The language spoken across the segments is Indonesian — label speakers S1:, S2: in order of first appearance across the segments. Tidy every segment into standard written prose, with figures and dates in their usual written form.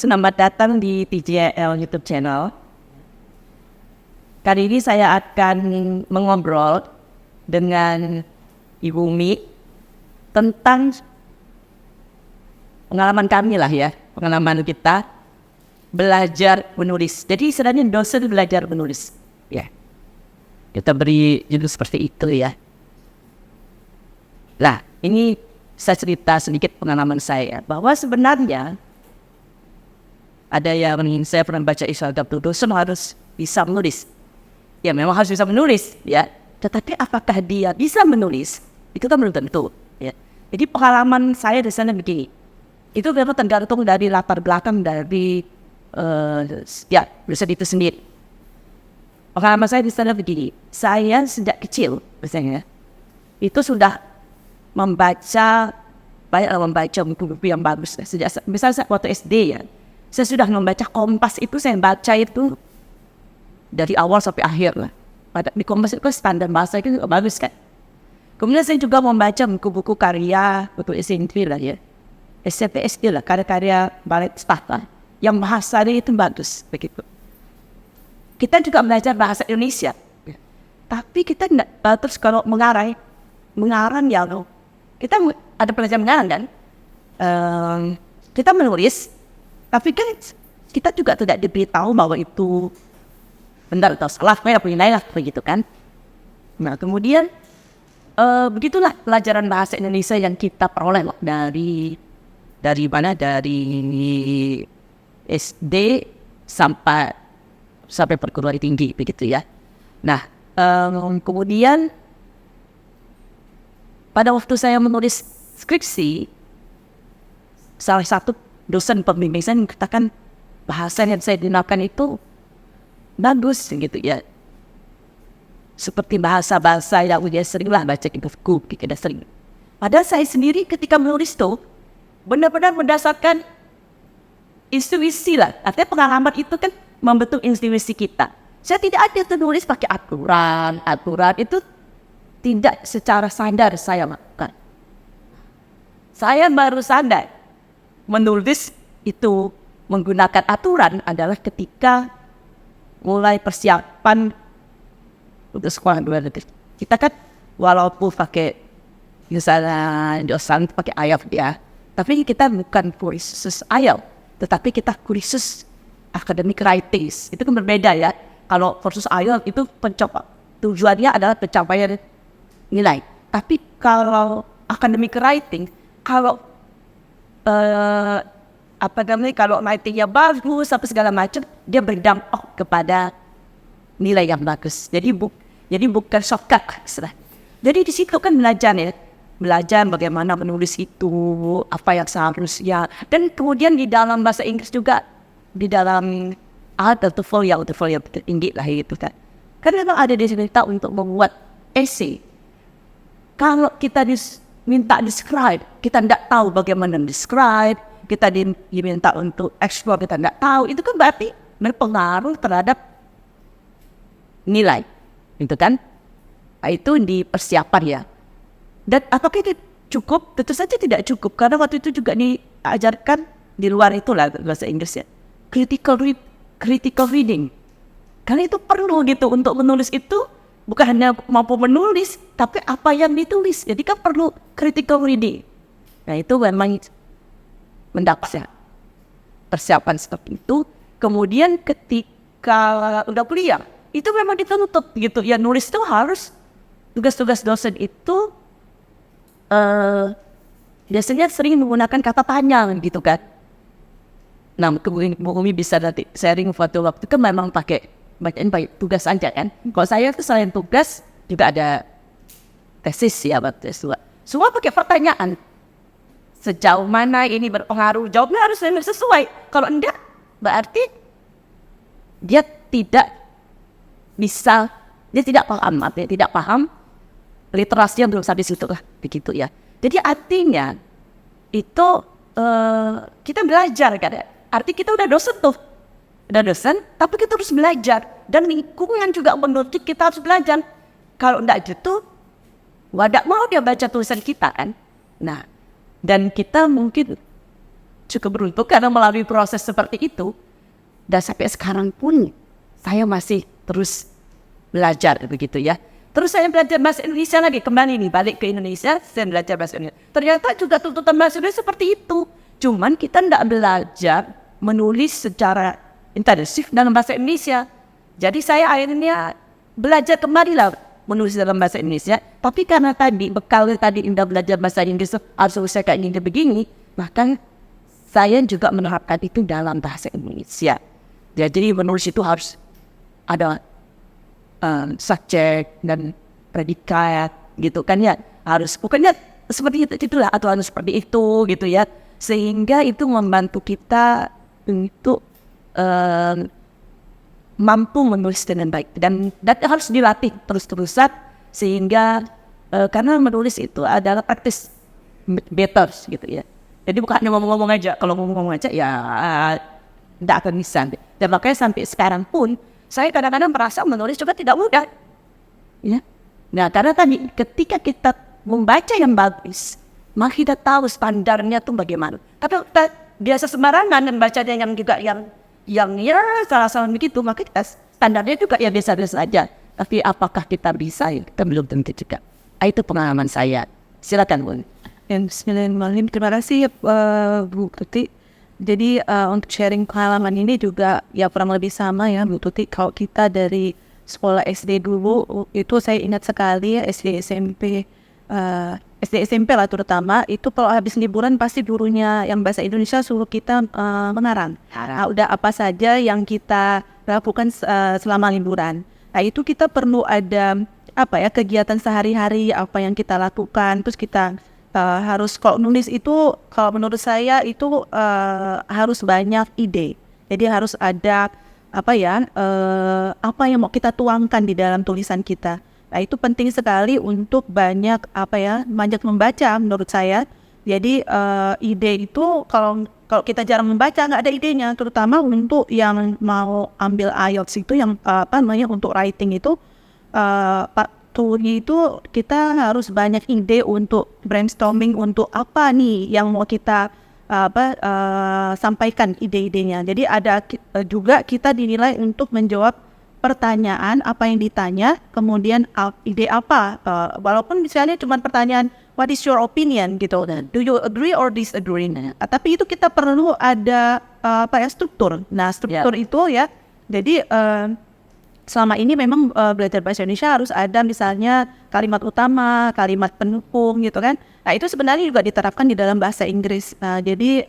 S1: Selamat datang di TJL YouTube channel. Kali ini saya akan mengobrol dengan Ibu Mi tentang pengalaman kami lah ya, pengalaman kita belajar menulis. Jadi sebenarnya dosen belajar menulis. Ya, kita beri judul seperti itu ya. Nah, ini saya cerita sedikit pengalaman saya bahwa sebenarnya ada yang saya pernah baca Instagram dosen harus bisa menulis. Ya memang harus bisa menulis ya. Tetapi apakah dia bisa menulis? Itu kan belum tentu. Ya. Jadi pengalaman saya di sana begini. Itu memang tergantung dari latar belakang dari dosen itu sendiri. Pengalaman saya di sana begini. Saya sejak kecil misalnya itu sudah membaca buku-buku yang bagus. Sejak misalnya waktu SD ya. Saya sudah membaca Kompas itu, saya baca itu dari awal sampai akhir lah. Di Kompas itu standar bahasa itu bagus kan. Kemudian saya juga membaca buku-buku karya, buku SMP lah ya. SMP SD lah, karya-karya Balet Stata. Yang bahasanya itu bagus, begitu. Kita juga belajar bahasa Indonesia. Tapi kita tidak, terus kalau mengarang ya, kita ada pelajaran mengarang kan. Kita menulis, tapi kan kita juga tidak diberitahu bahwa itu benar atau salah, penilaian begitu kan. Nah kemudian begitulah pelajaran bahasa Indonesia yang kita peroleh dari mana, dari SD sampai perguruan tinggi begitu ya. Nah kemudian pada waktu saya menulis skripsi, salah satu dosen pembimbing saya mengatakan bahasa yang saya gunakan itu bagus gitu ya. Seperti bahasa-bahasa yang udah sering lah baca di buku, kita sering. Padahal saya sendiri ketika menulis tuh benar-benar berdasarkan intuisi lah. Artinya pengalaman itu kan membentuk intuisi kita. Saya tidak ada tulis pakai aturan itu tidak secara sadar saya lakukan. Saya baru sadar menulis itu menggunakan aturan adalah ketika mulai persiapan untuk sekolah luar negeri. Kita kan walaupun pakai misalnya dosen pakai IELTS ya, tapi kita bukan kursus IELTS, tetapi kita kursus academic writings. Itu kan berbeda ya. Kalau kursus IELTS itu tujuannya adalah pencapaian nilai. Tapi kalau academic writing, kalau kalau writingnya bagus sampai segala macam, dia berdampak kepada nilai yang bagus. Jadi bukan shortcut. Jadi di situ kan belajar bagaimana menulis itu, apa yang seharusnya, dan kemudian di dalam bahasa Inggris juga, di dalam TOEFL yang tinggi lah itu kan. Karena memang ada dicerita untuk membuat essay. Kalau kita minta describe, kita tidak tahu bagaimana describe, kita diminta untuk explore, kita tidak tahu, itu kan berarti berpengaruh terhadap nilai, itu kan? Nah, itu di persiapan ya. Dan apakah itu cukup? Tentu saja tidak cukup, karena waktu itu juga diajarkan di luar itulah bahasa Inggris ya, critical reading. Karena itu perlu gitu untuk menulis itu. Bukan hanya mampu menulis, tapi apa yang ditulis. Jadi kan perlu critical reading. Nah itu memang mendapat persiapan seperti itu. Kemudian ketika udah kuliah, itu memang dituntut gitu. Ya nulis itu harus, tugas-tugas dosen itu biasanya sering menggunakan kata tanya gitu kan. Nah kemudian Bu Umi bisa nanti sharing waktu kan memang pakai bacaan baik tugas aja kan. Kalau saya itu selain tugas juga ada tesis ya, semua pakai pertanyaan. Sejauh mana ini berpengaruh? Jawabnya harus sesuai. Kalau enggak, berarti dia tidak paham, artinya tidak paham. Literasinya belum sampai situ lah, begitu ya. Jadi artinya itu kita belajar kan. Arti kita udah dosen tuh. Tapi kita harus belajar, dan lingkungan juga menuntut kita harus belajar. Kalau enggak gitu, wadak mau dia baca tulisan kita kan. Nah, dan kita mungkin cukup beruntung karena melalui proses seperti itu. Dan sampai sekarang pun saya masih terus belajar begitu ya. Terus saya belajar bahasa Indonesia lagi, kembali nih balik ke Indonesia, saya belajar bahasa Indonesia. Ternyata juga tuntutan bahasa Indonesia seperti itu. Cuman kita tidak belajar menulis secara intensif dalam bahasa Indonesia. Jadi saya akhirnya belajar kembali lah menulis dalam bahasa Indonesia. Tapi karena tadi bekal tadi indah belajar bahasa Inggris harus saya kayak gini begini, maka saya juga menerapkan itu dalam bahasa Indonesia. Jadi menulis itu harus ada subjek dan predikat gitu kan ya, harus bukannya seperti itu itulah atau harus seperti itu gitu ya, sehingga itu membantu kita untuk mampu menulis dengan baik dan harus dilatih terus-terusan sehingga karena menulis itu adalah practice better gitu ya. Jadi bukan hanya ngomong-ngomong aja, kalau ngomong-ngomong aja ya tidak akan bisa. Dan makanya sampai sekarang pun saya kadang-kadang merasa menulis juga tidak mudah. Ya. Nah, karena tadi ketika kita membaca yang bagus, maka kita tahu standarnya itu bagaimana. Tapi kita biasa sembarangan dan bacanya yang juga yang ya salah-salah begitu, maka kita standarnya juga ya biasa-biasa saja. Tapi apakah kita bisa? Ya, kita belum tentu juga. Itu pengalaman saya. Silakan, Bu.
S2: Bismillahirrahmanirrahim. Terima kasih Bu Tuti. Jadi untuk sharing pengalaman ini juga ya kurang lebih sama ya Bu Tuti. Kalau kita dari sekolah SD dulu itu saya ingat sekali ya SD SMP lah terutama itu kalau habis liburan pasti gurunya yang bahasa Indonesia suruh kita mengarang. Nah, udah apa saja yang kita lakukan selama liburan. Nah itu kita perlu ada kegiatan sehari-hari apa yang kita lakukan, terus kita harus kalau nulis itu kalau menurut saya itu harus banyak ide. Jadi harus ada apa yang mau kita tuangkan di dalam tulisan kita. Nah itu penting sekali untuk banyak banyak membaca menurut saya. Jadi ide itu kalau kita jarang membaca nggak ada idenya, terutama untuk yang mau ambil IELTS itu yang untuk writing itu itu kita harus banyak ide untuk brainstorming untuk apa nih yang mau kita sampaikan ide-idenya. Jadi ada juga kita dinilai untuk menjawab pertanyaan apa yang ditanya, kemudian ide apa. Walaupun misalnya cuma pertanyaan what is your opinion gitu, do you agree or disagree? Tapi itu kita perlu ada struktur. Nah struktur itu ya. Jadi selama ini memang belajar bahasa Indonesia harus ada misalnya kalimat utama, kalimat pendukung gitu kan. Nah itu sebenarnya juga diterapkan di dalam bahasa Inggris. Nah jadi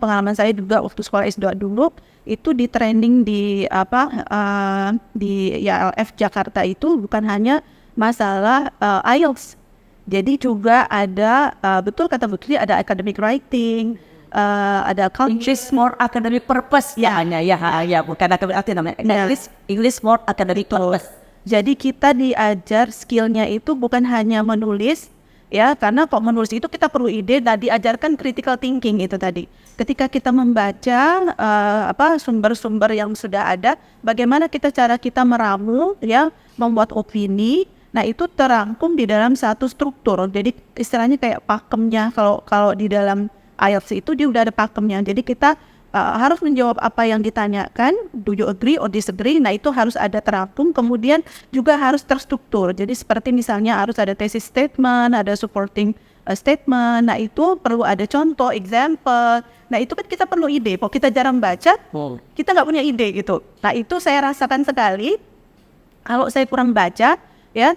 S2: pengalaman saya juga waktu sekolah S2 dulu itu di training di ILF Jakarta itu bukan hanya masalah IELTS. Jadi juga ada betul kata Bu Tri, ada academic writing, ada
S1: English more academic purpose bukan academic arti namanya English more academic purpose.
S2: Jadi kita diajar skillnya itu bukan hanya menulis ya, karena kok menulis itu kita perlu ide dan diajarkan critical thinking itu tadi. Ketika kita membaca sumber-sumber yang sudah ada, bagaimana cara kita meramu ya, membuat opini. Nah itu terangkum di dalam satu struktur. Jadi istilahnya kayak pakemnya kalau di dalam IELTS itu dia udah ada pakemnya. Jadi kita harus menjawab apa yang ditanyakan, do you agree or disagree. Nah itu harus ada terangkum, kemudian juga harus terstruktur. Jadi seperti misalnya harus ada thesis statement, ada supporting statement. Nah itu perlu ada contoh, example. Nah itu kan kita perlu ide. Kalau kita jarang baca, kita nggak punya ide gitu. Nah itu saya rasakan sekali. Kalau saya kurang baca, ya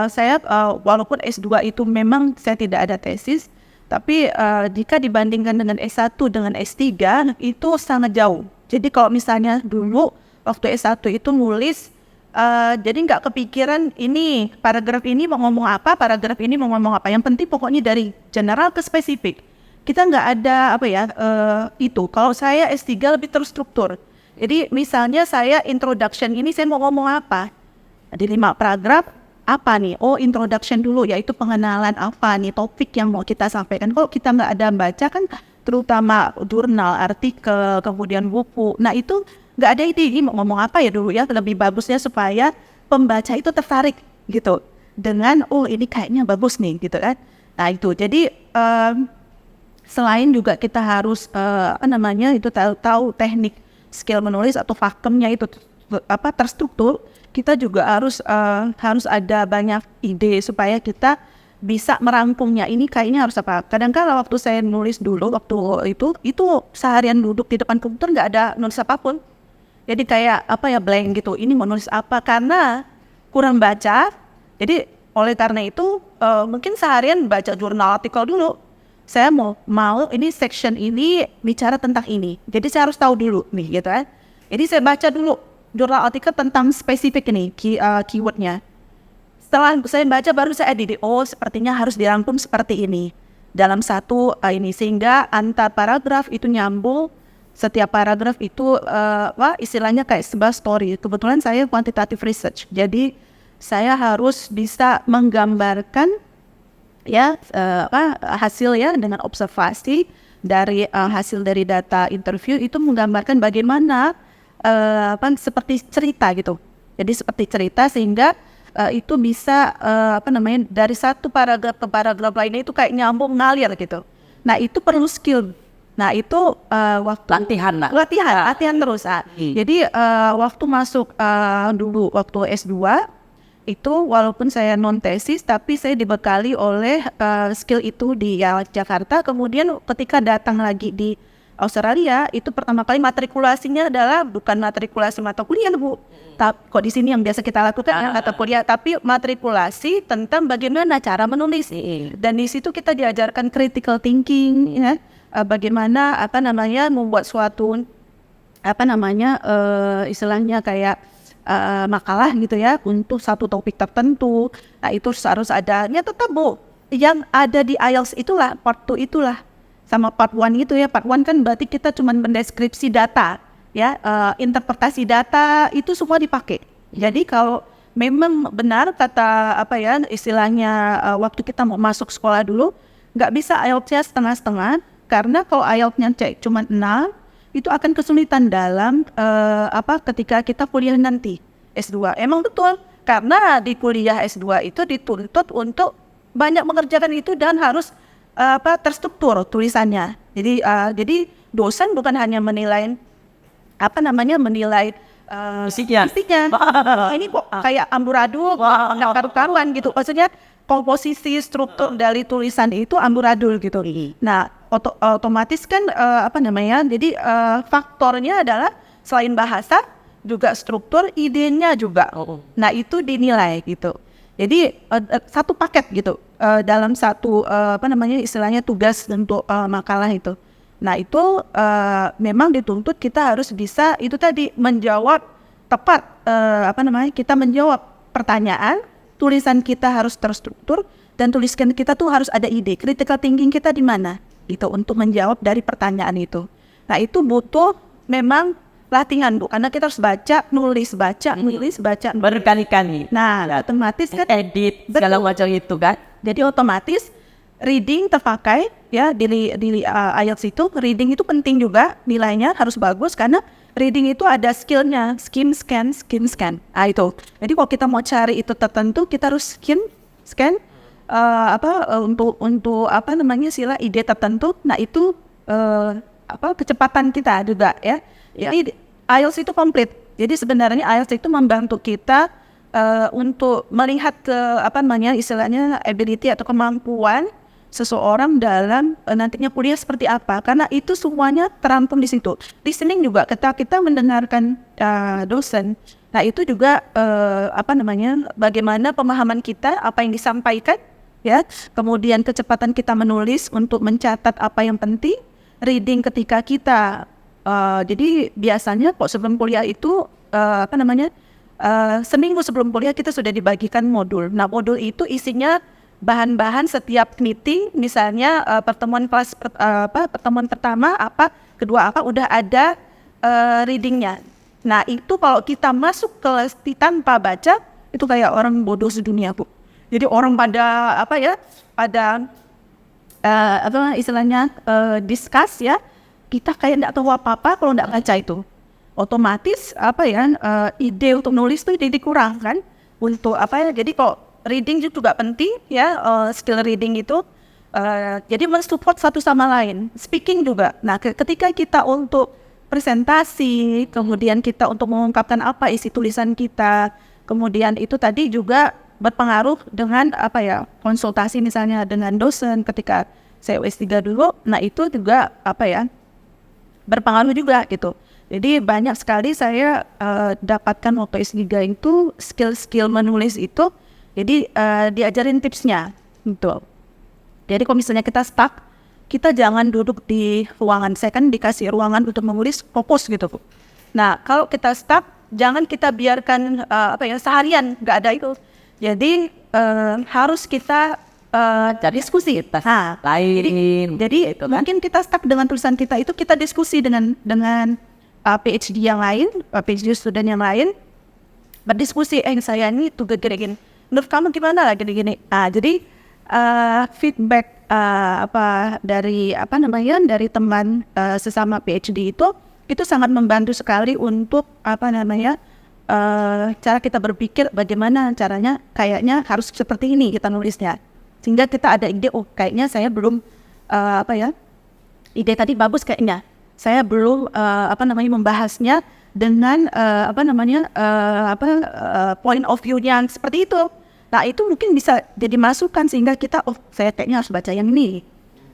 S2: saya walaupun S2 itu memang saya tidak ada tesis. Tapi jika dibandingkan dengan S1 dengan S3 itu sangat jauh. Jadi kalau misalnya dulu waktu S1 itu nulis, jadi nggak kepikiran ini paragraf ini mau ngomong apa, paragraf ini mau ngomong apa. Yang penting pokoknya dari general ke spesifik. Kita nggak ada itu. Kalau saya S3 lebih terstruktur. Jadi misalnya saya introduction ini saya mau ngomong apa. Di 5 paragraf. Apa nih? Oh introduction dulu, yaitu pengenalan apa nih topik yang mau kita sampaikan. Kalau kita nggak ada baca kan, terutama jurnal, artikel, kemudian buku. Nah itu nggak ada ide ini mau ngomong apa ya dulu ya. Lebih bagusnya supaya pembaca itu tertarik gitu dengan ini kayaknya bagus nih gitu kan. Nah itu jadi selain juga kita harus itu tahu teknik skill menulis atau pakemnya itu terstruktur, kita juga harus ada banyak ide supaya kita bisa merangkumnya. Ini kayaknya harus apa? Kadang-kala waktu saya nulis dulu waktu itu seharian duduk di depan komputer nggak ada nulis apapun. Jadi kayak blank gitu. Ini mau nulis apa? Karena kurang baca. Jadi oleh karena itu mungkin seharian baca jurnal artikel dulu. Saya mau ini section ini bicara tentang ini. Jadi saya harus tahu dulu nih gitu kan. Jadi saya baca dulu jurnal artikel tentang spesifik ini keywordnya. Setelah saya baca baru saya edit. Oh, sepertinya harus dirangkum seperti ini dalam satu ini, sehingga antar paragraf itu nyambung. Setiap paragraf itu istilahnya kayak sebuah story. Kebetulan saya quantitative research, jadi saya harus bisa menggambarkan hasil dengan observasi dari hasil dari data interview itu, menggambarkan bagaimana seperti cerita gitu. Jadi seperti cerita, sehingga itu bisa dari satu paragraf ke paragraf lainnya itu kayak nyambung, ngalir gitu. Nah itu perlu skill. Nah itu waktu latihan terus. Jadi waktu masuk dulu waktu S2 itu, walaupun saya non tesis tapi saya dibekali oleh skill itu di Jakarta. Kemudian ketika datang lagi di Australia, itu pertama kali matrikulasinya adalah bukan matrikulasi mata kuliah, Bu. Tapi kok di sini yang biasa kita lakukan mata kuliah, tapi matrikulasi tentang bagaimana cara menulis. Dan di situ kita diajarkan critical thinking, bagaimana membuat suatu istilahnya kayak makalah gitu ya untuk satu topik tertentu. Nah itu harus adanya tetap, Bu. Yang ada di IELTS itulah part 2 itulah sama part 1 itu ya. Part 1 kan berarti kita cuma mendeskripsi data ya, interpretasi data itu semua dipakai. Jadi kalau memang benar kata istilahnya waktu kita mau masuk sekolah dulu, nggak bisa IELTS-nya setengah-setengah, karena kalau IELTS-nya cuma 6 itu akan kesulitan dalam ketika kita kuliah nanti S2. Emang betul, karena di kuliah S2 itu dituntut untuk banyak mengerjakan itu dan harus terstruktur tulisannya. Jadi dosen bukan hanya menilai fisiknya. Ini kok kayak amburadul, nggak karu-karuan gitu. Maksudnya komposisi struktur dari tulisan itu amburadul gitu. Nah otomatis kan jadi faktornya adalah selain bahasa juga struktur, idenya juga. Nah itu dinilai gitu. Jadi satu paket gitu dalam satu istilahnya tugas untuk makalah itu. Nah itu memang dituntut kita harus bisa itu tadi menjawab tepat kita menjawab pertanyaan, tulisan kita harus terstruktur, dan tulisan kita tuh harus ada ide, critical thinking kita di mana gitu untuk menjawab dari pertanyaan itu. Nah itu butuh memang latihan, Bu, karena kita harus nulis baca
S1: berkali-kali.
S2: Nah otomatis kan
S1: edit segala macam itu kan.
S2: Jadi otomatis reading terpakai ya di IELTS itu. Reading itu penting juga, nilainya harus bagus karena reading itu ada skillnya, skim scan. Itu. Jadi kalau kita mau cari itu tertentu, kita harus scan untuk sila ide tertentu. Nah itu kecepatan kita juga ya. Jadi IELTS itu komplit. Jadi sebenarnya IELTS itu membantu kita untuk melihat istilahnya ability atau kemampuan seseorang dalam nantinya kuliah seperti apa, karena itu semuanya terangkum di situ. Listening juga, ketika kita mendengarkan dosen, nah itu juga bagaimana pemahaman kita, apa yang disampaikan ya, kemudian kecepatan kita menulis untuk mencatat apa yang penting, reading ketika kita jadi biasanya kok sebelum kuliah itu seminggu sebelum kuliah kita sudah dibagikan modul. Nah modul itu isinya bahan-bahan setiap meeting, misalnya pertemuan pertama kedua udah ada readingnya. Nah itu kalau kita masuk kelas tanpa baca itu kayak orang bodoh sedunia, Bu. Jadi orang pada istilahnya discuss ya, kita kayak nggak tahu apa-apa kalau nggak baca itu. Otomatis ide untuk nulis tuh jadi kurang kan. Untuk jadi kok reading juga penting ya, skill reading itu jadi mensupport satu sama lain. Speaking juga. Nah, ketika kita untuk presentasi, kemudian kita untuk mengungkapkan apa isi tulisan kita, kemudian itu tadi juga berpengaruh dengan konsultasi misalnya dengan dosen ketika saya S3 dulu. Nah, itu juga berpengaruh juga gitu. Jadi banyak sekali saya dapatkan waktu S3 itu skill-skill menulis itu. Jadi diajarin tipsnya gitu. Jadi kalau misalnya kita stuck, kita jangan duduk di ruangan. Saya kan dikasih ruangan untuk menulis, fokus gitu. Nah, kalau kita stuck, jangan kita biarkan seharian nggak ada itu. Jadi harus kita
S1: diskusi lain.
S2: Jadi
S1: gitu,
S2: mungkin kita stuck dengan tulisan kita itu, kita diskusi dengan PhD yang lain, PhD student yang lain, berdiskusi. Saya ini tuh gini-gini. Menurut kamu gimana lah gini-gini. Jadi feedback dari teman sesama PhD itu sangat membantu sekali untuk cara kita berpikir bagaimana caranya, kayaknya harus seperti ini kita nulisnya, sehingga kita ada ide, kayaknya saya belum ide tadi bagus, kayaknya saya belum membahasnya dengan point of view yang seperti itu. Nah, itu mungkin bisa jadi masukan sehingga kita, saya kayaknya harus baca yang ini.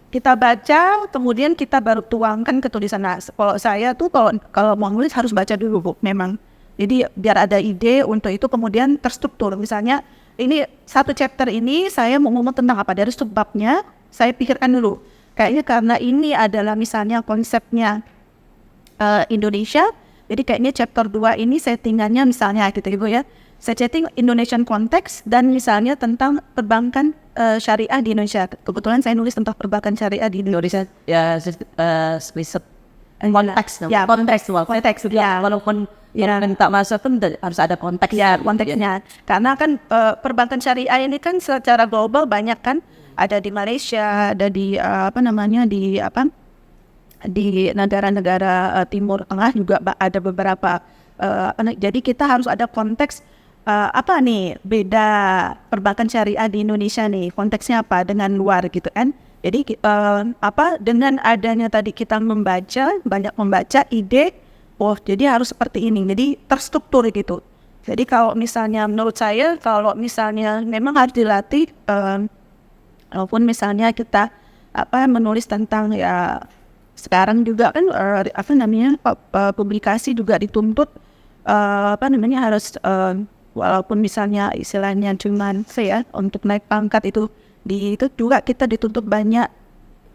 S2: Kita baca, kemudian kita baru tuangkan ke tulisan. Nah, kalau saya tuh kalau mau nulis harus baca dulu, Bu, memang. Jadi biar ada ide untuk itu, kemudian terstruktur. Misalnya ini satu chapter ini saya mau ngomong tentang apa, dari subbabnya saya pikirkan dulu. Kayaknya karena ini adalah misalnya konsepnya Indonesia, jadi kayaknya chapter 2 ini settingannya misalnya gitu Ibu ya. Saya setting Indonesian konteks dan misalnya tentang perbankan syariah di Indonesia. Kebetulan saya nulis tentang perbankan syariah di Indonesia.
S1: Ya, riset konteks.
S2: Ya, konteks. Ya,
S1: walaupun minta masuk pun harus ada konteks.
S2: Ya, konteksnya. Karena kan perbankan syariah ini kan secara global banyak kan. Ada di Malaysia, ada di di negara-negara Timur Tengah juga ada beberapa. Jadi kita harus ada konteks. Beda perbankan syariah di Indonesia nih, konteksnya apa dengan luar gitu kan. Jadi dengan adanya tadi kita banyak membaca ide, jadi harus seperti ini, jadi terstruktur gitu. Jadi kalau misalnya menurut saya, kalau misalnya memang harus dilatih, walaupun misalnya kita menulis tentang ya sekarang juga kan publikasi juga dituntut harus walaupun misalnya istilahnya cuman untuk naik pangkat itu juga kita dituntut banyak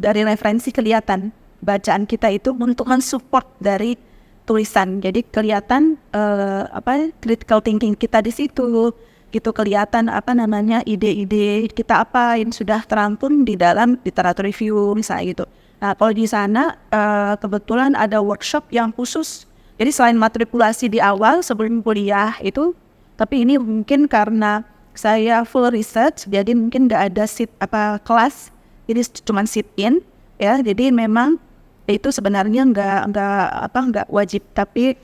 S2: dari referensi, kelihatan bacaan kita itu untuk mensupport dari tulisan. Jadi kelihatan critical thinking kita di situ gitu, kelihatan ide-ide kita yang sudah terampung di dalam literatur review misalnya gitu. Nah, kalau di sana kebetulan ada workshop yang khusus. Jadi selain matrikulasi di awal sebelum kuliah itu, tapi ini mungkin karena saya full research, jadi mungkin nggak ada kelas, jadi cuma sit in ya. Jadi memang itu sebenarnya nggak wajib, tapi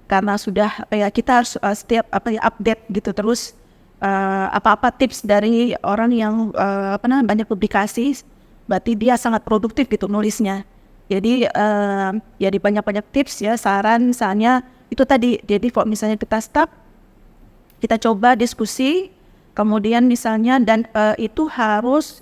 S2: karena sudah kita harus setiap update gitu terus apa tips dari orang yang banyak publikasi, berarti dia sangat produktif gitu nulisnya. Jadi jadi banyak tips ya, saran misalnya itu tadi. Jadi kalau misalnya kita stuck, kita coba diskusi, kemudian misalnya dan itu harus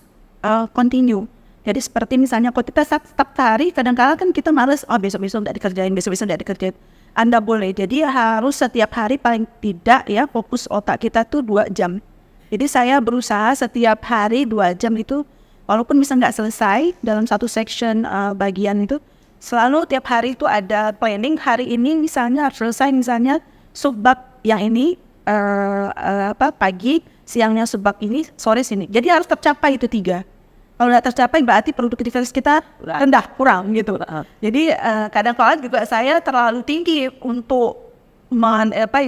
S2: continue. Jadi seperti misalnya kalau kita stuck hari, kadang-kadang kan kita males, besok-besok tidak dikerjain. Anda boleh, jadi harus setiap hari paling tidak ya fokus otak kita tuh 2 jam. Jadi saya berusaha setiap hari 2 jam itu, walaupun misalnya nggak selesai dalam satu section bagian itu, selalu tiap hari itu ada planning. Hari ini misalnya harus selesai misalnya subbab yang ini pagi, siangnya subbab ini, sore sini. Jadi harus tercapai itu 3. Kalau tidak tercapai berarti produktivitas kita rendah, kurang gitu. Jadi kadang-kadang juga saya terlalu tinggi untuk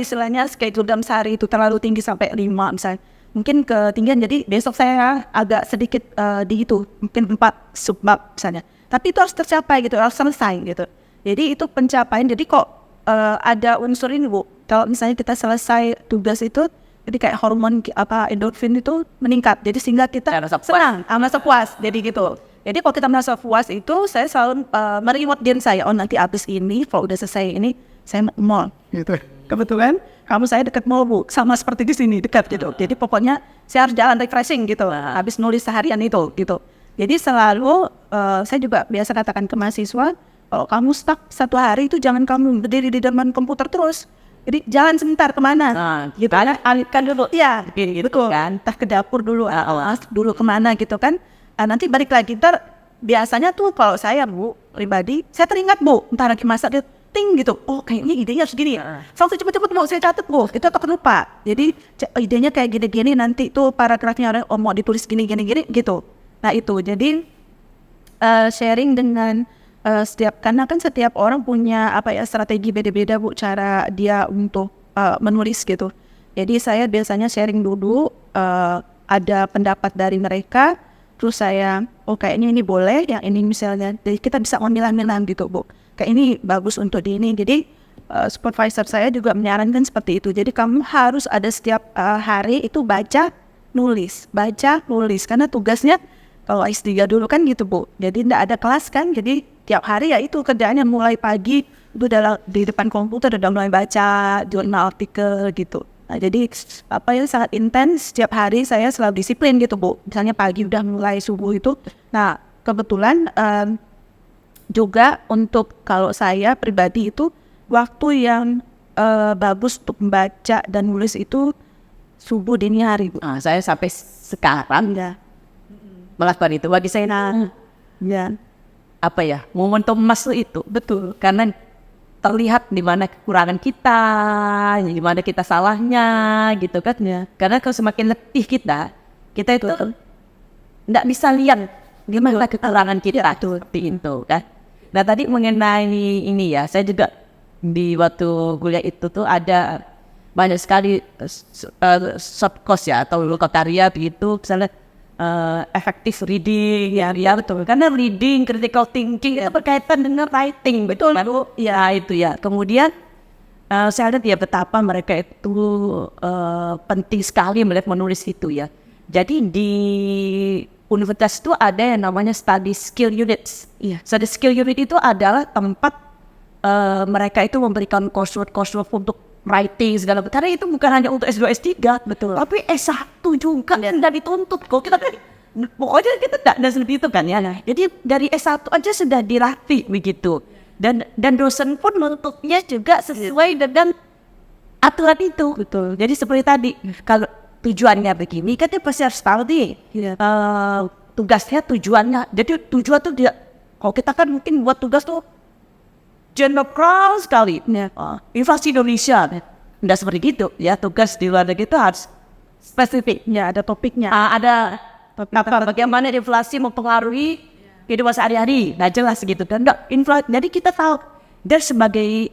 S2: istilahnya schedule dalam sehari itu terlalu tinggi sampai 5 misalnya. Mungkin ketinggian, jadi besok saya agak sedikit dihitung, mungkin 4 subbab misalnya. Tapi itu harus tercapai gitu, harus selesai gitu. Jadi itu pencapaian. Jadi kok ada unsur ini Bu, kalau misalnya kita selesai tugas itu Jadi kayak hormon endorfin itu meningkat. Jadi sehingga kita
S1: Merasa puas.
S2: senang, merasa puas. Jadi gitu. Jadi kalau kita merasa puas itu, saya selalu mereward diri saya. Oh nanti abis ini, kalau udah selesai ini, saya mau mall. Gitu. Kebetulan kamu saya dekat mall Bu, sama seperti di sini dekat gitu. Jadi pokoknya saya harus jalan refreshing gitu. Habis nulis seharian itu gitu. Jadi selalu saya juga biasa katakan ke mahasiswa, kalau kamu stuck 1 hari itu jangan kamu berdiri di depan komputer terus. Jadi jalan sebentar kemana?
S1: Gitu kan, alihkan dulu.
S2: Iya,
S1: Gitu
S2: betul.
S1: kan.
S2: Entah ke dapur dulu, dulu kemana gitu kan. Nanti balik lagi, biasanya tuh kalau saya Bu, pribadi, saya teringat Bu, entar lagi masak, ting gitu. Oh kayaknya idenya harus gini. Langsung cepet-cepet Bu, saya catat Bu, itu takut lupa. Jadi idenya kayak gini-gini, nanti tuh paragrafnya mau ditulis gini-gini gitu. Nah itu, jadi sharing dengan karena kan setiap orang punya strategi beda-beda Bu, cara dia untuk menulis gitu. Jadi saya biasanya sharing dulu, ada pendapat dari mereka, terus saya kayaknya ini boleh, yang ini misalnya, jadi kita bisa memilah-milah gitu Bu, kayak ini bagus untuk di ini. Jadi supervisor saya juga menyarankan seperti itu. Jadi kamu harus ada setiap hari itu baca nulis, karena tugasnya kalau S3 dulu kan gitu Bu, jadi tidak ada kelas kan, jadi tiap hari ya itu kerjaannya mulai pagi itu di depan komputer udah mulai baca jurnal artikel gitu. Nah jadi sangat intens, setiap hari saya selalu disiplin gitu Bu, misalnya pagi udah mulai subuh itu. Nah kebetulan juga untuk kalau saya pribadi itu waktu yang bagus untuk membaca dan nulis itu subuh dini hari Bu.
S1: Nah, saya sampai sekarang melakukan itu. Bagi saya momentum emas itu betul, karena terlihat di mana kekurangan kita, di mana kita salahnya gitu kan. Karena kalau semakin letih kita itu tidak bisa lihat di mana kekurangan kita seperti itu kan. Nah tadi mengenai ini ya, saya juga di waktu kuliah itu tuh ada banyak sekali soft course ya, atau lokakarya begitu, misalnya effective reading ya betul, karena reading, critical thinking itu berkaitan dengan writing, betul Bu ya. Itu ya, kemudian saya lihat ya betapa mereka itu penting sekali melihat menulis itu ya. Jadi di universitas itu ada yang namanya study skill units. Study skill unit itu adalah tempat mereka itu memberikan coursework untuk writing segala macam. Karena itu bukan hanya untuk S2, S3, betul. Tapi S1 juga sudah dituntut kok. Pokoknya kita tidak seperti itu kan ya. Jadi dari S1 aja sudah dilatih begitu. Dan dosen pun menuntutnya juga sesuai dengan aturan itu. Betul. Jadi seperti tadi, kalau tujuannya begini, kan dia pasti harus tahu nih tugasnya, tujuannya. Jadi tujuan tuh dia, kalau kita kan mungkin buat tugas tuh general sekali, inflasi Indonesia, tidak seperti itu ya. Tugas di luar negeri itu harus spesifik, ada topiknya, ada bagaimana inflasi mempengaruhi kehidupan sehari-hari, nah jelas gitu kan. Jadi kita tahu, dan sebagai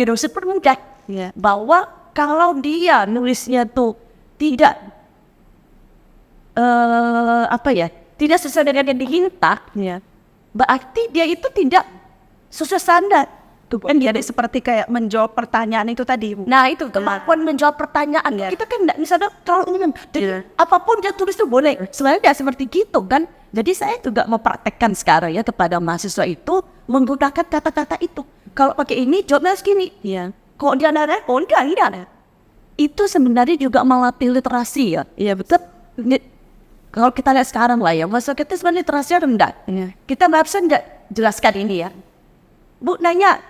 S1: dosen pun mudah bahwa kalau dia nulisnya tuh tidak tidak sesuai dengan yang diminta, berarti dia itu tidak sesuai standar. Kan jadi seperti kayak menjawab pertanyaan itu tadi Bu. Nah itu kemampuan menjawab pertanyaan. Kita kan tidak bisa terlalu umum. Jadi apapun dia tulis itu boleh. Sebenarnya tidak seperti gitu kan. Jadi saya juga mempraktekkan sekarang ya kepada mahasiswa itu menggunakan kata-kata itu. Kalau pakai ini jawabnya segini. Kok dia ada? Kok enggak ada? Itu sebenarnya juga melatih literasi ya. Iya betul. Kalau kita lihat sekarang lah ya, masa kita sebenarnya literasi rendah. Kita barusan nggak jelaskan ini ya. Bu nanya,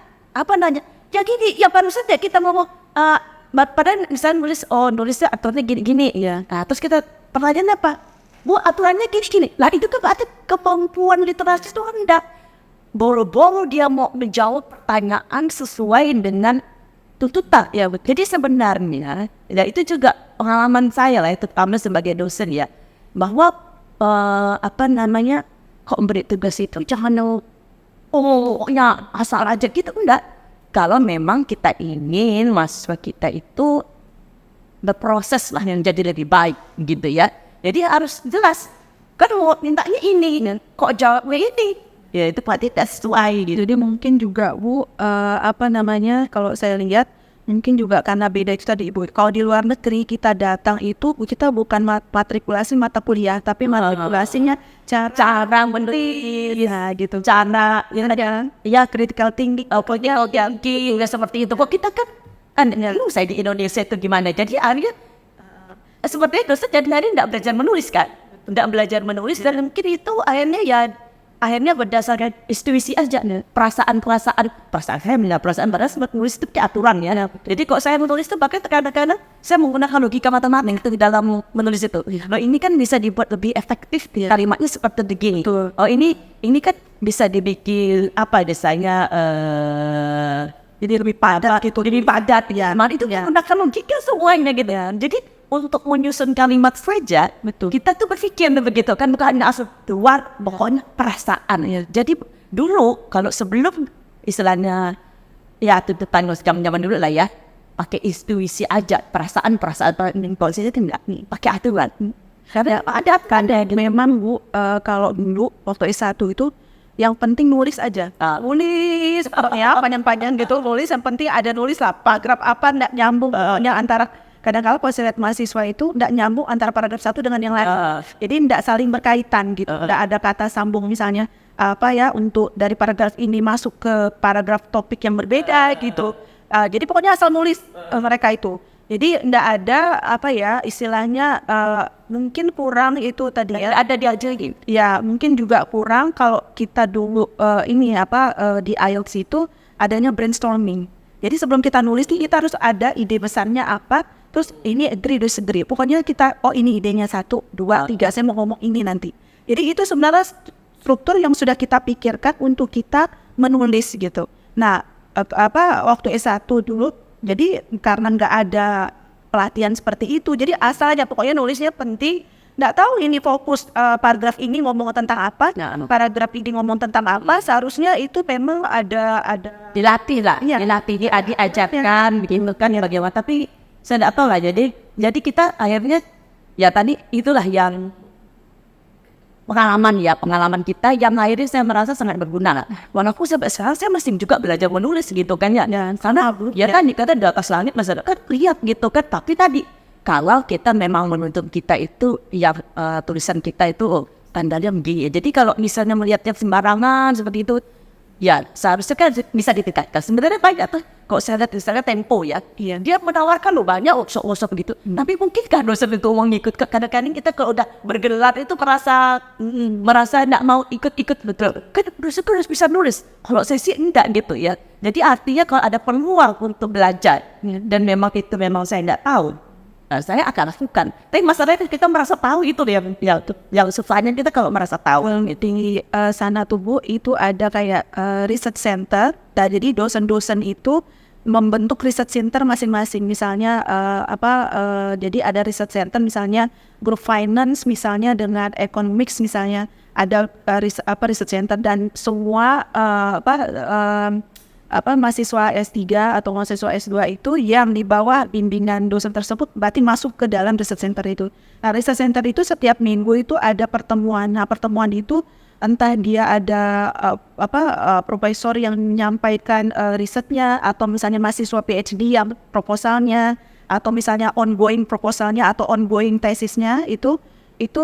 S1: ya gini, ya barusan deh kita ngomong, padahal misalnya nulisnya aturannya gini-gini. Nah terus kita pertanyaan apa? Bu aturannya gini-gini. Lah itu kan berarti kemampuan literasi itu rendah. Boro-boro dia mau menjawab pertanyaan sesuai dengan tuntutan. Jadi sebenarnya, ya itu juga pengalaman saya lah, terutama sebagai dosen ya, bahwa kok beri tugas itu jangan asal aja gitu, enggak. Kalau memang kita ingin mahasiswa kita itu berproses lah yang jadi lebih baik gitu ya. Jadi harus jelas, kan mau mintanya ini, kok jawabnya ini, ya itu pasti tidak sesuai gitu.
S2: Jadi mungkin juga Bu, kalau saya lihat mungkin juga karena beda itu tadi Ibu. Kalau di luar negeri kita datang itu kita bukan matrikulasi mata kuliah, tapi matrikulasinya cara menulis, ya gitu. Cara ya critical thinking,
S1: pokoknya tinggi nggak seperti itu. Kok kita kan saya di Indonesia itu gimana? Jadi akhirnya seperti itu. Jadi hari nggak belajar menulis kan? Nggak belajar menulis dan mungkin itu akhirnya berdasarkan intuisi aja nih, perasaan saya punya perasaan pada saat menulis itu kayak aturan ya. Jadi kok saya menulis itu pakai kadang-kadang saya menggunakan logika matematik itu di dalam menulis itu. Nah ini kan bisa dibuat lebih efektif kalimatnya seperti begini. Oh ini kan bisa dibikin apa desanya jadi lebih padat gitu, lebih padat ya. Nah itu menggunakan logika semuanya gitu ya. Jadi untuk menyusun kalimat saja, betul. Kita tuh berpikir begitu kan, bukan asal keluar, pokoknya perasaan ya. Jadi dulu kalau sebelum istilahnya ya itu zaman dulu lah ya, pakai intuisi aja, perasaan kalau saya tidak pakai aturan. Karena ada
S2: memang Bu, kalau dulu waktu S1 itu yang penting nulis aja, nulis ya panjang-panjang gitu, nulis yang penting ada nulis lah, paragraf apa nggak nyambung yang antara. Kadang-kadang kalau saya lihat mahasiswa itu tidak nyambung antara paragraf satu dengan yang lain. Jadi tidak saling berkaitan gitu. Tidak ada kata sambung misalnya untuk dari paragraf ini masuk ke paragraf topik yang berbeda gitu. Jadi pokoknya asal nulis mereka itu. Jadi tidak ada istilahnya mungkin kurang itu tadi ya.
S1: Ada diajarin.
S2: Ya mungkin juga kurang kalau kita dulu di IELTS itu adanya brainstorming. Jadi sebelum kita nulis nih kita harus ada ide besarnya apa. Terus ini agree, disagree. Pokoknya kita, ini idenya 1, 2, 3, saya mau ngomong ini nanti. Jadi itu sebenarnya struktur yang sudah kita pikirkan untuk kita menulis gitu. Nah, waktu S1 dulu, jadi karena nggak ada pelatihan seperti itu, jadi asalnya pokoknya nulisnya penting. Nggak tahu ini fokus paragraf ini ngomong tentang apa, paragraf ini ngomong tentang apa. Seharusnya itu memang ada
S1: dilatih lah, diajarkan, begitu kan ya bagaimana. Tapi saya tidak tahu lah, jadi kita akhirnya ya tadi itulah yang pengalaman kita yang akhirnya saya merasa sangat berguna lah. Walaupun sampai sekarang saya masih juga belajar menulis gitu kan ya. Karena tadi kata di atas langit masyarakat lihat gitu kan. Tapi tadi kalau kita memang menuntut kita itu tulisan kita itu tandanya begini. Jadi kalau misalnya melihatnya sembarangan seperti itu, ya seharusnya kan bisa ditingkatkan. Sebenarnya banyak tuh. Kok saya lihat misalnya Tempo ya, dia menawarkan banyak workshop gitu. Tapi mungkin kan dosen itu mau ngikut. Kadang-kadang kita kalau udah bergelar itu merasa tidak mau ikut betul. Kan dosen harus bisa nulis. Kalau saya sih enggak gitu ya. Jadi artinya kalau ada peluang untuk belajar dan memang saya tidak tahu, saya akan lakukan. Tapi masalahnya kita merasa tahu itu yang susahnya kita kalau merasa tahu.
S2: Di sana tuh Bu, itu ada kayak research center. Jadi dosen-dosen itu membentuk research center masing-masing. Misalnya jadi ada research center misalnya group finance misalnya dengan economics misalnya ada research center dan semua mahasiswa S3 atau mahasiswa S2 itu yang di bawah bimbingan dosen tersebut berarti masuk ke dalam research center itu. Nah, research center itu setiap minggu itu ada pertemuan. Nah, pertemuan itu entah dia ada profesor yang menyampaikan risetnya atau misalnya mahasiswa PhD yang proposalnya atau misalnya ongoing proposalnya atau ongoing tesisnya itu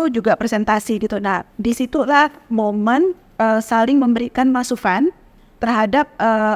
S2: juga presentasi gitu. Nah, disitulah momen saling memberikan masukan terhadap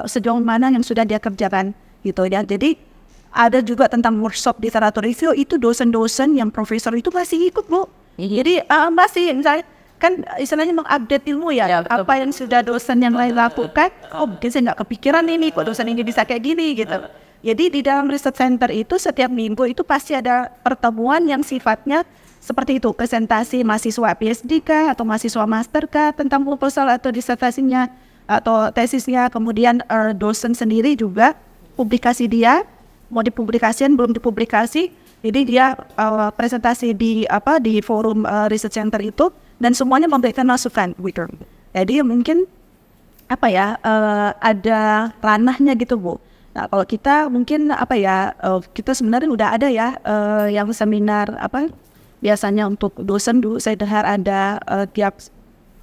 S2: sejauh mana yang sudah dia kerjakan gitu ya. Jadi ada juga tentang workshop literatur review itu dosen-dosen yang profesor itu masih ikut Bu. Jadi masih misalnya kan istilahnya mengupdate ilmu ya, apa yang sudah dosen yang lain lakukan. Mungkin saya nggak kepikiran ini kok dosen ini bisa kayak gini gitu. Jadi di dalam research center itu setiap minggu itu pasti ada pertemuan yang sifatnya seperti itu, presentasi mahasiswa PhD kah atau mahasiswa master kah tentang proposal atau disertasinya atau tesisnya. Kemudian dosen sendiri juga publikasi dia mau dipublikasikan belum dipublikasi, jadi dia presentasi di forum research center itu dan semuanya memberikan masukan gitu. Jadi mungkin ada ranahnya gitu Bu. Nah kalau kita mungkin kita sebenarnya udah ada ya yang seminar biasanya untuk dosen dulu saya dengar ada tiap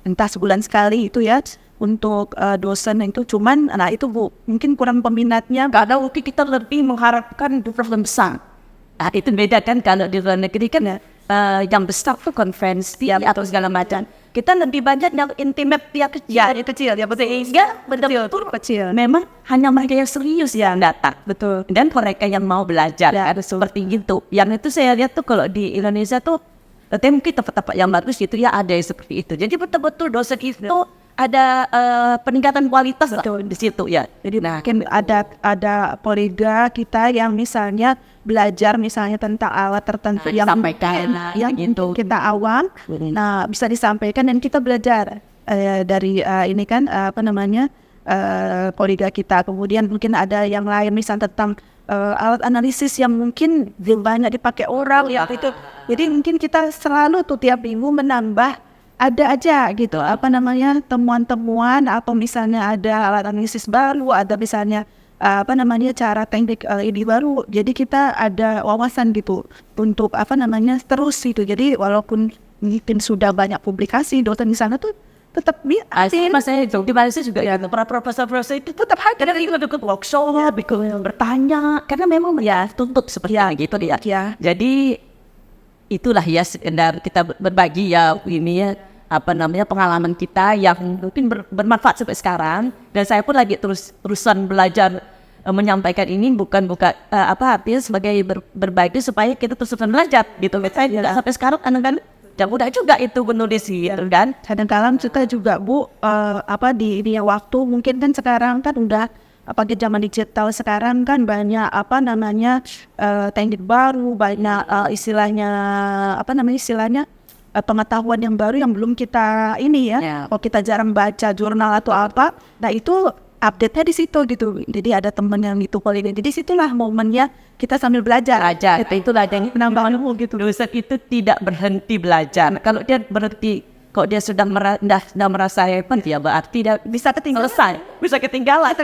S2: entah sebulan sekali itu ya untuk dosen itu, cuman nah itu Bu mungkin kurang peminatnya.
S1: Karena mungkin kita lebih mengharapkan program besar. Nah, itu beda kan kalau di luar negeri kan yang besar tuh konferensi atau segala macam. Kita lebih banyak yang intimate, yang kecil.
S2: Ya, yang kecil, ya betul.
S1: Sehingga betul-betul
S2: Kecil.
S1: memang hanya mereka yang serius yang datang.
S2: Betul.
S1: Dan mereka yang mau belajar
S2: Ya,
S1: kan, seperti itu. Yang itu saya lihat tuh kalau di Indonesia tuh mungkin tempat-tempat yang bagus gitu ya ada yang seperti itu. Jadi betul-betul dosen itu ada peningkatan kualitas lah di situ ya.
S2: Jadi mungkin ada kolega kita yang misalnya belajar misalnya tentang alat tertentu yang
S1: disampaikan
S2: yang
S1: gitu.
S2: kita awam, nah bisa disampaikan dan kita belajar dari ini kan apa namanya kolega kita. Kemudian mungkin ada yang lain misalnya tentang alat analisis yang mungkin belum banyak dipakai orang ya itu. Jadi mungkin kita selalu tuh tiap minggu menambah ada aja gitu apa namanya temuan-temuan atau misalnya ada alat analisis baru, ada misalnya apa namanya cara teknik LED baru. Jadi kita ada wawasan gitu untuk apa namanya terus itu. Jadi walaupun mungkin sudah banyak publikasi dosen di sana tuh tetap
S1: Asli masanya itu di Malaysia juga ya, para profesor-profesor itu tetap hadir dari ikut workshop, ikut bertanya karena memang ya tuntut seperti gitu dia.
S2: Ya.
S1: Jadi itulah ya sekedar kita berbagi ya ini ya apa namanya pengalaman kita yang mungkin bermanfaat sampai sekarang, dan saya pun lagi terusan belajar menyampaikan ini bukan apa artinya sebagai berbagi supaya kita terus belajar gitu. Saya juga sampai sekarang kadang-kadang tidak mudah juga itu menulis gitu kan.
S2: Kadang-kadang kita juga Bu apa di waktu mungkin kan sekarang kan udah apalagi zaman digital sekarang kan banyak apa namanya teknik baru, banyak istilahnya pengetahuan yang baru yang belum kita ini ya. Kalau kita jarang baca jurnal atau apa, nah itu update-nya di situ gitu. Jadi ada teman yang itu paling. Jadi situlah momennya kita sambil belajar.
S1: Itulah yang
S2: penambahan ilmu gitu.
S1: Dosen itu tidak berhenti belajar. Kalau dia berhenti, kalau dia sudah merasa hebat, ya berarti dia
S2: Bisa ketinggalan.
S1: selesai, bisa ketinggalan.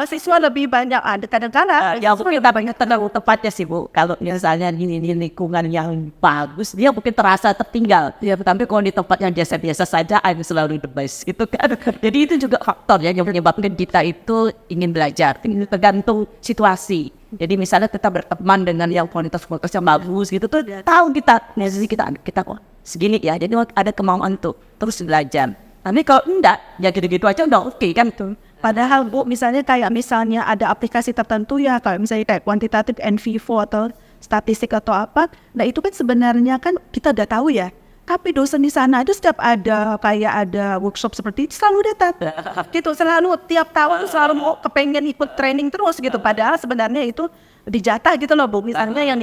S2: Siswa lebih banyak ada kadang-kadang.
S1: Ya mungkin kita banyak terlalu tepatnya sih Bu. Kalau misalnya ini lingkungan yang bagus, dia mungkin terasa tertinggal. Ya, tapi kalau di tempat yang biasa-biasa saja, I'm selalu the best gitu kan. Jadi itu juga faktor ya yang menyebabkan kita itu ingin belajar. Ini tergantung situasi. Jadi misalnya kita berteman dengan yang kualitas-kualitas yang bagus gitu tuh, tahu kita kok segini ya. Jadi ada kemauan tuh terus belajar. Tapi kalau enggak, ya gitu-gitu aja udah oke kan tuh.
S2: Padahal Bu, misalnya ada aplikasi tertentu ya, kayak misalnya kayak kuantitatif and vivo atau statistik atau apa, nah itu kan sebenarnya kan kita udah tahu ya. Tapi dosen di sana itu setiap ada workshop seperti itu selalu datang. Gitu, selalu tiap tahun selalu mau kepengen ikut training terus gitu. Padahal sebenarnya itu dijatah gitu loh Bu. Misalnya yang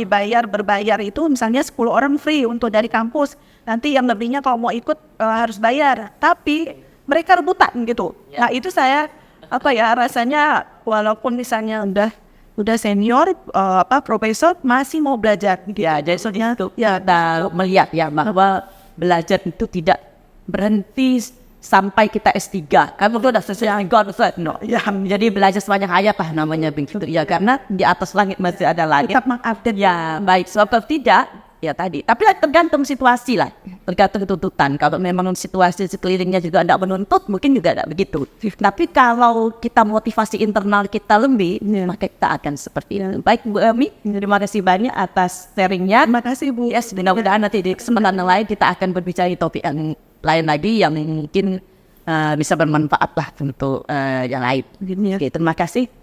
S2: berbayar itu misalnya 10 orang free untuk dari kampus. Nanti yang lebihnya kalau mau ikut harus bayar. Tapi mereka rebutan gitu. Nah itu saya rasanya walaupun misalnya udah senior profesor masih mau belajar gitu.
S1: Ya, jadi soalnya itu kita melihat ya bahwa belajar itu tidak berhenti sampai kita S3. Kamu tuh udah selesai no. Ya, jadi belajar sebanyak hayat lah namanya begitu. Ya, karena di atas langit masih ada langit.
S2: Tetap mengupdate.
S1: Ya, baik. Sebab tidak ya tadi. Tapi tergantung situasi lah. Tergantung tuntutan. Kalau memang situasi sekelilingnya juga tidak menuntut, mungkin juga tidak begitu. Tapi kalau kita motivasi internal kita lebih, maka kita akan seperti itu. Baik Bu Emi, terima kasih banyak atas sharingnya.
S2: Terima kasih Bu.
S1: Yes, mudah-mudahan nanti di kesempatan yang lain kita akan berbicara topik yang lain lagi yang mungkin bisa bermanfaat lah untuk yang lain. Oke, terima kasih.